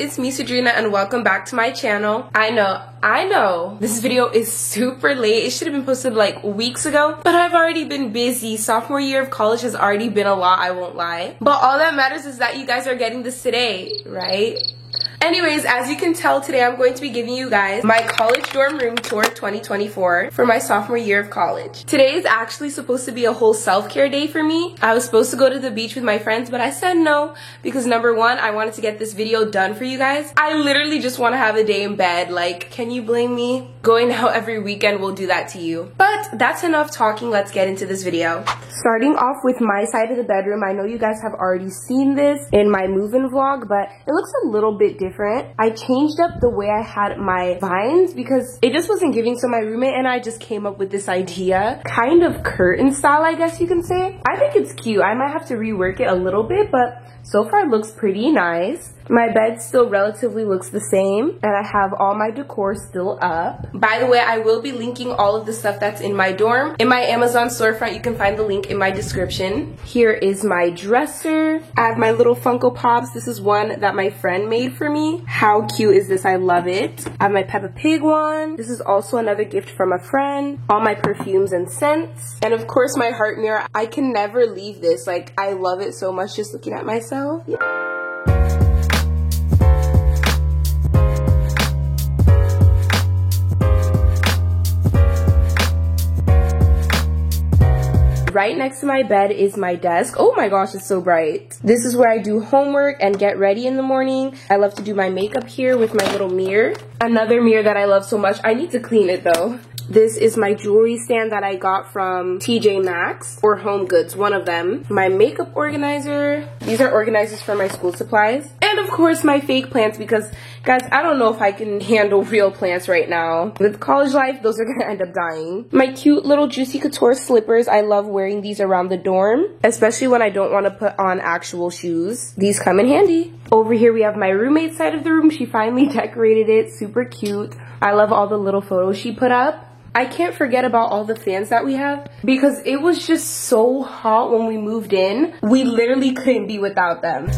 it's me, Sadrina, and welcome back to my channel. I know, this video is super late. It should have been posted like weeks ago, but I've already been busy. Sophomore year of college has already been a lot, I won't lie. But all that matters is that you guys are getting this today, right? Anyways, as you can tell, today I'm going to be giving you guys my college dorm room tour 2024 for my sophomore year of college. Today is actually supposed to be a whole self-care day for me. I was supposed to go to the beach with my friends, but I said no because number one, I wanted to get this video done for you guys. I literally just want to have a day in bed. Like, can you blame me? Going out every weekend will do that to you. But that's enough talking. Let's get into this video. Starting off with my side of the bedroom, I know you guys have already seen this in my move-in vlog, but it looks a little bit different. I changed up the way I had my vines because it just wasn't giving, so my roommate and I just came up with this idea, kind of curtain style, I guess you can say. I think it's cute. I might have to rework it a little bit, but so far it looks pretty nice. My bed still relatively looks the same, and I have all my decor still up. By the way, I will be linking all of the stuff that's in my dorm. In my Amazon storefront, you can find the link in my description. Here is my dresser. I have my little Funko Pops. This is one that my friend made for me. How cute is this? I love it. I have my Peppa Pig one. This is also another gift from a friend. All my perfumes and scents. And of course, my heart mirror. I can never leave this. Like, I love it so much just looking at myself. Yeah. Right next to my bed is my desk. Oh my gosh, it's so bright. This is where I do homework and get ready in the morning. I love to do my makeup here with my little mirror. Another mirror that I love so much. I need to clean it though. This is my jewelry stand that I got from TJ Maxx or Home Goods, one of them. My makeup organizer. These are organizers for my school supplies. And of course my fake plants because, guys, I don't know if I can handle real plants right now. With college life, those are gonna end up dying. My cute little Juicy Couture slippers. I love wearing these around the dorm, especially when I don't want to put on actual shoes. These come in handy. Over here we have my roommate's side of the room. She finally decorated it. Super cute. I love all the little photos she put up. I can't forget about all the fans that we have because it was just so hot when we moved in. We literally couldn't be without them.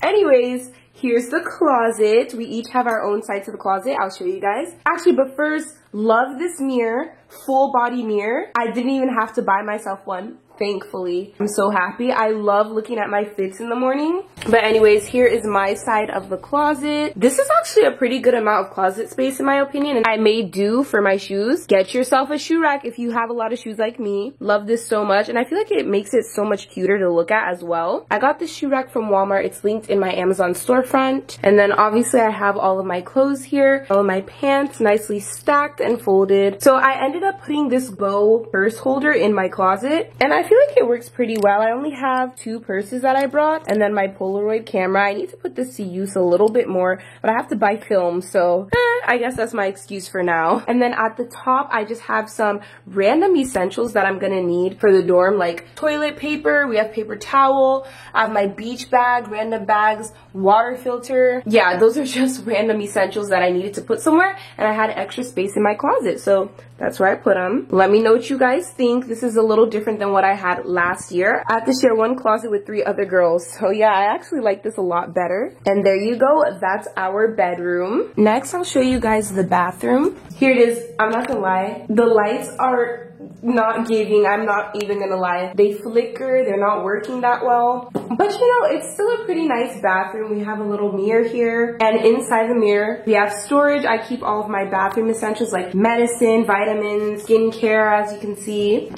Anyways, here's the closet. We each have our own side to the closet. I'll show you guys. Actually, but first, love this mirror. Full body mirror. I didn't even have to buy myself one. Thankfully, I'm so happy. I love looking at my fits in the morning. But anyways, here is my side of the closet. This is actually a pretty good amount of closet space in my opinion, and I made do for my shoes. Get yourself a shoe rack if you have a lot of shoes like me. Love this so much, and I feel like it makes it so much cuter to look at as well. I got this shoe rack from Walmart. It's linked in my Amazon storefront. And then obviously I have all of my clothes here, all of my pants nicely stacked and folded. So I ended up putting this bow purse holder in my closet, and I feel like it works pretty well. I only have 2 purses that I brought, and then my Polaroid camera. I need to put this to use a little bit more, but I have to buy film, so I guess that's my excuse for now. And then at the top, I just have some random essentials that I'm gonna need for the dorm, like toilet paper, we have paper towel, I have my beach bag, random bags, water filter. Yeah, those are just random essentials that I needed to put somewhere, and I had extra space in my closet, so that's where I put them. Let me know what you guys think. This is a little different than what I had last year. I have to share one closet with 3 other girls. So yeah, I actually like this a lot better. And there you go. That's our bedroom. Next, I'll show you guys the bathroom. Here it is. I'm not gonna lie. The lights are not giving. I'm not even gonna lie. They flicker. They're not working that well. But you know, it's still a pretty nice bathroom. We have a little mirror here. And inside the mirror, we have storage. I keep all of my bathroom essentials like medicine, vitamins, skincare, as you can see.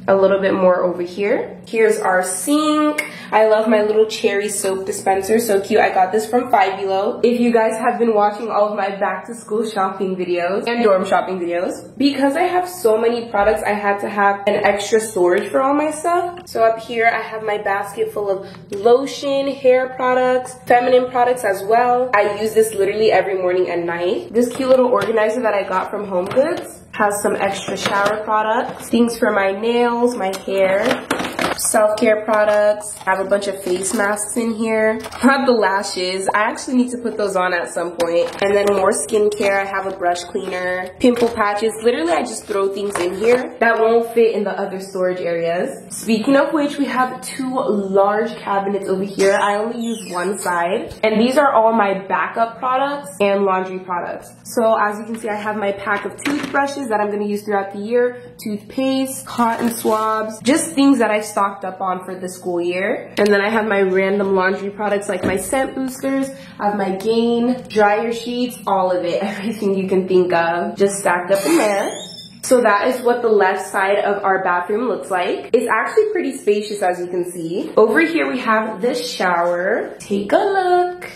A little bit more over here. Here's our sink. I love my little cherry soap dispenser, so cute. I got this from Five Below. If you guys have been watching all of my back to school shopping videos and dorm shopping videos, because I have so many products, I had to have an extra storage for all my stuff. So up here, I have my basket full of lotion, hair products, feminine products as well. I use this literally every morning and night. This cute little organizer that I got from Home Goods has some extra shower products, things for my nails, my hair. self-care products. I have a bunch of face masks in here. I have the lashes. I actually need to put those on at some point. And then more skincare. I have a brush cleaner, pimple patches. Literally, I just throw things in here that won't fit in the other storage areas. Speaking of which, we have 2 large cabinets over here. I only use one side. And these are all my backup products and laundry products. So as you can see, I have my pack of toothbrushes that I'm going to use throughout the year, toothpaste, cotton swabs, just things that I've stocked up on for the school year. And then I have my random laundry products like my scent boosters, I have my Gain, dryer sheets, all of it, everything you can think of, just stacked up in there. So that is what the left side of our bathroom looks like. It's actually pretty spacious, as you can see. Over here we have the shower. Take a look.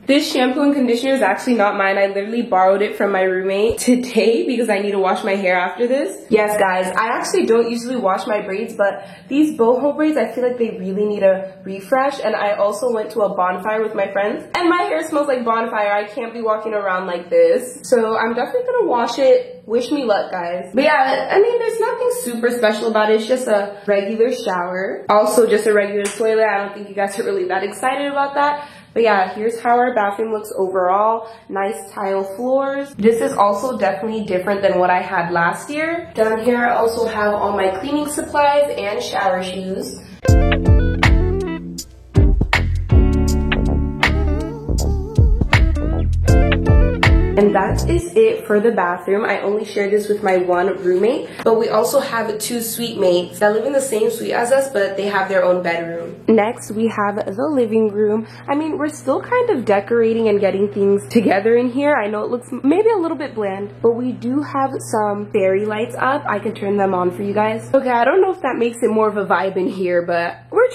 This shampoo and conditioner is actually not mine. I literally borrowed it from my roommate today because I need to wash my hair after this. Yes, guys, I actually don't usually wash my braids, but these boho braids, I feel like they really need a refresh. And I also went to a bonfire with my friends, and my hair smells like bonfire. I can't be walking around like this. So I'm definitely gonna wash it. Wish me luck, guys. But yeah, I mean, there's nothing super special about it. It's just a regular shower. Also, just a regular toilet. I don't think you guys are really that excited about that. But yeah, here's how our bathroom looks overall. Nice tile floors. This is also definitely different than what I had last year. Down here, I also have all my cleaning supplies and shower shoes. And that is it for the bathroom. I only share this with my one roommate, but we also have 2 suite mates that live in the same suite as us, but they have their own bedroom. Next, we have the living room. I mean, we're still kind of decorating and getting things together in here. I know it looks maybe a little bit bland, but we do have some fairy lights up. I can turn them on for you guys. Okay, I don't know if that makes it more of a vibe in here, but we're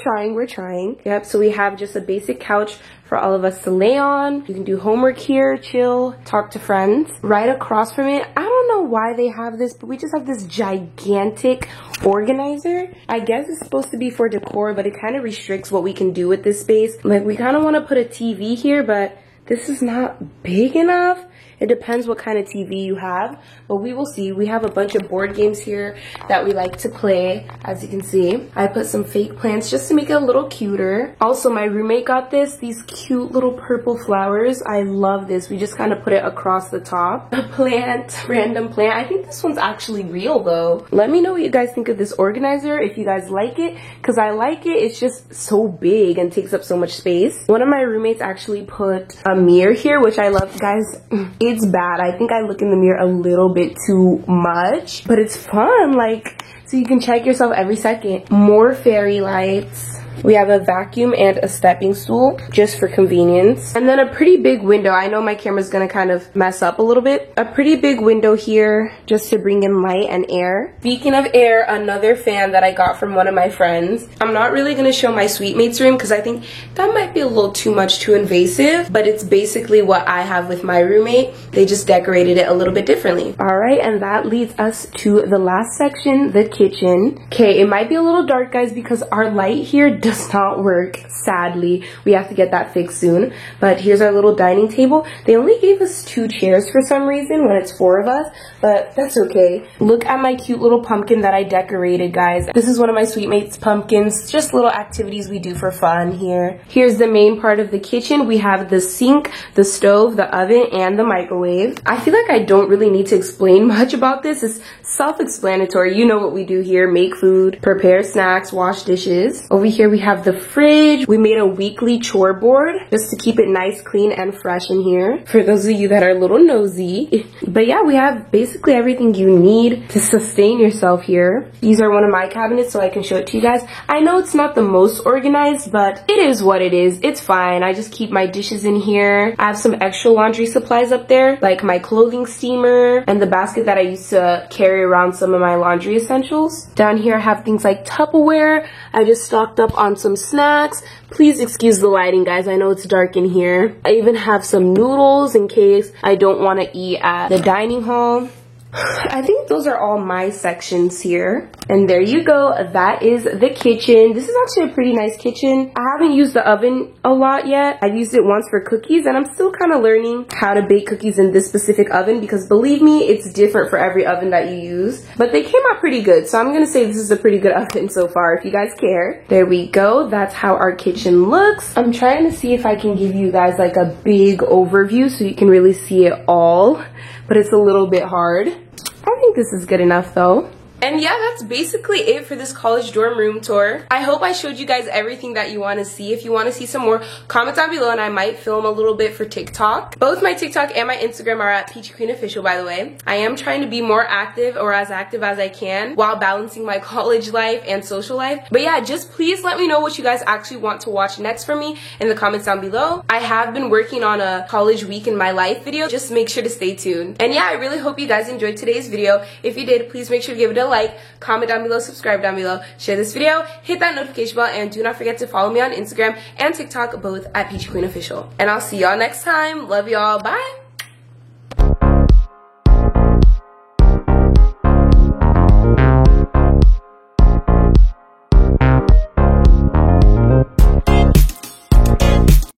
trying. Yep, so we have just a basic couch for all of us to lay on. You can do homework here, chill, talk to friends. Right across from it, I don't know why they have this, but we just have this gigantic organizer. I guess it's supposed to be for decor, but it kind of restricts what we can do with this space. Like, we kind of want to put a TV here, but this is not big enough. It depends what kind of TV you have, but we will see. We have a bunch of board games here that we like to play, as you can see. I put some fake plants just to make it a little cuter. Also, my roommate got these cute little purple flowers. I love this. We just kind of put it across the top. A plant, random plant. I think this one's actually real though. Let me know what you guys think of this organizer, if you guys like it, because I like it. It's just so big and takes up so much space. One of my roommates actually put a mirror here, which I love. Guys, it's bad. I think I look in the mirror a little bit too much, but it's fun, like, so you can check yourself every second. More fairy lights. We have a vacuum and a stepping stool just for convenience. And then a pretty big window. I know my camera's gonna kind of mess up a little bit. A pretty big window here just to bring in light and air. Speaking of air, another fan that I got from one of my friends. I'm not really gonna show my suite mate's room because I think that might be a little too invasive, but it's basically what I have with my roommate. They just decorated it a little bit differently. All right, and that leads us to the last section, the kitchen. Okay, it might be a little dark, guys, because our light here does not work, sadly. We have to get that fixed soon. But here's our little dining table. They only gave us 2 chairs for some reason when it's 4 of us, but that's okay. Look at my cute little pumpkin that I decorated, guys. This is one of my suite mates' pumpkins. Just little activities we do for fun here. Here's the main part of the kitchen. We have the sink, the stove, the oven, and the microwave. I feel like I don't really need to explain much about this. It's self-explanatory. You know what we do here. Make food, prepare snacks, wash dishes. Over here we have the fridge. We made a weekly chore board just to keep it nice, clean, and fresh in here for those of you that are a little nosy. But yeah, we have basically everything you need to sustain yourself here. These are one of my cabinets, so I can show it to you guys. I know it's not the most organized, but it is what it is. It's fine. I just keep my dishes in here. I have some extra laundry supplies up there, like my clothing steamer and the basket that I used to carry around some of my laundry essentials. Down here I have things like Tupperware. I just stocked up on some snacks. Please excuse the lighting, guys. I know it's dark in here. I even have some noodles in case I don't want to eat at the dining hall. I think those are all my sections here. And there you go, that is the kitchen. This is actually a pretty nice kitchen. I haven't used the oven a lot yet. I've used it once for cookies, and I'm still kind of learning how to bake cookies in this specific oven, because believe me, it's different for every oven that you use. But they came out pretty good, so I'm gonna say this is a pretty good oven so far, if you guys care. There we go, that's how our kitchen looks. I'm trying to see if I can give you guys like a big overview so you can really see it all, but it's a little bit hard. I think this is good enough though. And yeah, that's basically it for this college dorm room tour. I hope I showed you guys everything that you want to see. If you want to see some more, comment down below and I might film a little bit for TikTok. Both my TikTok and my Instagram are at Peachy Queen Official, by the way. I am trying to be more active, or as active as I can, while balancing my college life and social life. But yeah, just please let me know what you guys actually want to watch next from me in the comments down below. I have been working on a college week in my life video. Just make sure to stay tuned. And yeah, I really hope you guys enjoyed today's video. If you did, please make sure to give it a like, comment down below, subscribe down below, share this video, hit that notification bell, and do not forget to follow me on Instagram and TikTok, both at Peachy Queen Official. And I'll see y'all next time. Love y'all. Bye.